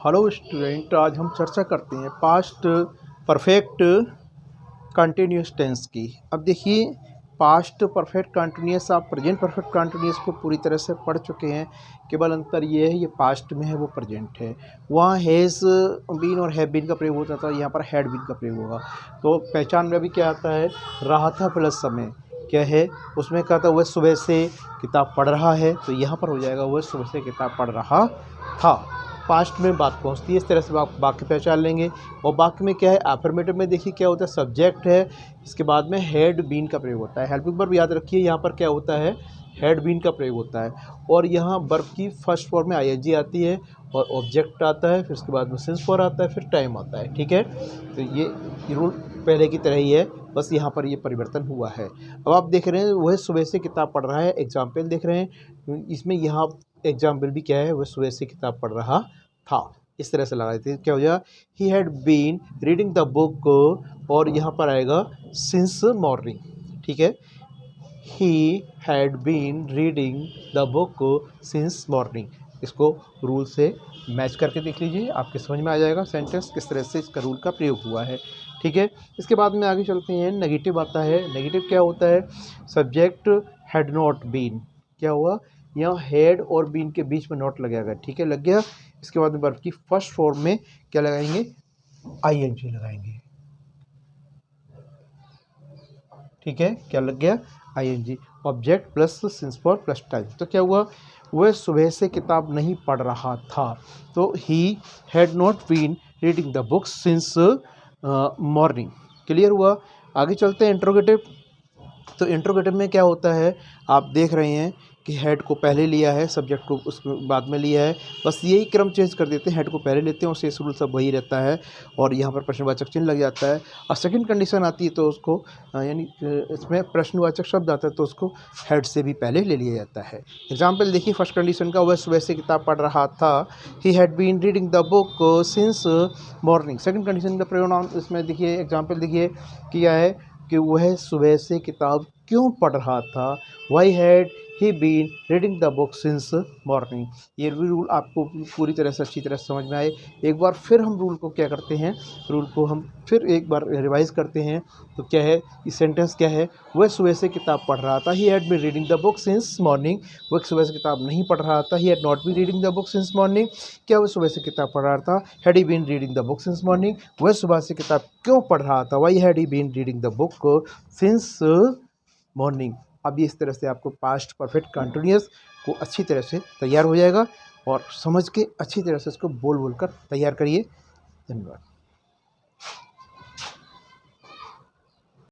Hello student, आज हम चर्चा करते हैं पास्ट परफेक्ट कंटिन्यूस टेंस की। अब देखिए, पास्ट परफेक्ट कंटिन्यूस आप प्रेजेंट परफेक्ट कंटिन्यूस को पूरी तरह से पढ़ चुके हैं। केवल अंतर ये है, ये पास्ट में है, वो प्रेजेंट है। वहाँ हैज़ बीन और हैव बीन का प्रयोग होता था, यहाँ पर हैड बीन का प्रयोग होगा। तो पहचान में भी क्या आता है, रहा था प्लस समय क्या है, उसमें क्या था, वह सुबह से किताब पढ़ रहा है, तो यहाँ पर हो जाएगा वह सुबह से किताब पढ़ रहा था। पास्ट में बात पहुँचती है, इस तरह से आप वाक्य पहचान लेंगे। और वाक्य में क्या है, अफर्मेटिव में देखिए क्या होता है, सब्जेक्ट है, इसके बाद में हैड बीन का प्रयोग होता है। हेल्पिंग वर्ब याद रखिए, यहाँ पर क्या होता है, हैड बीन का प्रयोग होता है। और यहाँ वर्ब की फर्स्ट फॉर्म में आईएनजी आती है और ऑब्जेक्ट आता है, फिर उसके बाद में सिंस फॉर आता है, फिर टाइम आता है। ठीक है, तो ये रूल पहले की तरह ही है, बस यहाँ पर ये परिवर्तन हुआ है। अब आप देख रहे हैं वह सुबह से किताब पढ़ रहा है, एग्जाम्पल देख रहे हैं, इसमें यहाँ एग्जाम्पल भी क्या है, वह सुबह से किताब पढ़ रहा था। इस तरह से लगाए थे, क्या हो जाएगा, he had been reading the book, और यहाँ पर आएगा सिंस मॉर्निंग। ठीक है, he had been reading the book since morning. इसको रूल से मैच करके देख लीजिए, आपके समझ में आ जाएगा सेंटेंस किस तरह से इसका रूल का प्रयोग हुआ है। ठीक है, इसके बाद में आगे चलते हैं। नेगेटिव आता है। नेगेटिव क्या होता है, सब्जेक्ट हैड नॉट बीन, क्या हुआ, यहाँ हैड और बीन के बीच में नॉट लगेगा। ठीक है, लग गया। इसके बाद में वर्ब की फर्स्ट फॉर्म में क्या लगाएंगे, आईएनजी लगाएंगे। ठीक है, क्या लग गया, ING. Object plus since for plus time, तो क्या हुआ, वह सुबह से किताब नहीं पढ़ रहा था, तो he had not been reading the book since morning. Clear हुआ। आगे चलते हैं इंट्रोगेटिव। तो इंट्रोगेटिव में क्या होता है, आप देख रहे हैं कि हेड को पहले लिया है, सब्जेक्ट को उसके बाद में लिया है, बस यही क्रम चेंज कर देते हैं, हेड को पहले लेते हैं और शेष रूल सब वही रहता है, और यहाँ पर प्रश्नवाचक चिन्ह लग जाता है। और सेकंड कंडीशन आती है तो उसको यानी इसमें प्रश्नवाचक शब्द आता है तो उसको हेड से भी पहले ले लिया जाता है। एग्जाम्पल देखिए, फर्स्ट कंडीशन का, वह सुबह से किताब पढ़ रहा था, he had been reading the book since morning. Second condition का प्रोनाउन इसमें देखिए, एग्जाम्पल देखिए किया है कि वह सुबह से किताब क्यों पढ़ रहा था, why had he been reading the book since morning. ये रूल आपको पूरी तरह से अच्छी तरह से समझ में आए। एक बार फिर हम रूल को क्या करते हैं, रूल को हम फिर एक बार रिवाइज करते हैं। तो क्या है, इस सेंटेंस क्या है, वह सुबह से किताब पढ़ रहा था, he had been reading the book since morning. वह सुबह से किताब नहीं पढ़ रहा था, he had not been reading the book since morning. क्या वह सुबह से किताब पढ़ रहा था, had he been reading the book since morning. वह सुबह से किताब क्यों पढ़ रहा था, why had he been reading the book since morning. अब ये इस तरह से आपको पास्ट परफेक्ट कंटिन्यूअस को अच्छी तरह से तैयार हो जाएगा, और समझ के अच्छी तरह से इसको बोल बोल कर तैयार करिए। धन्यवाद।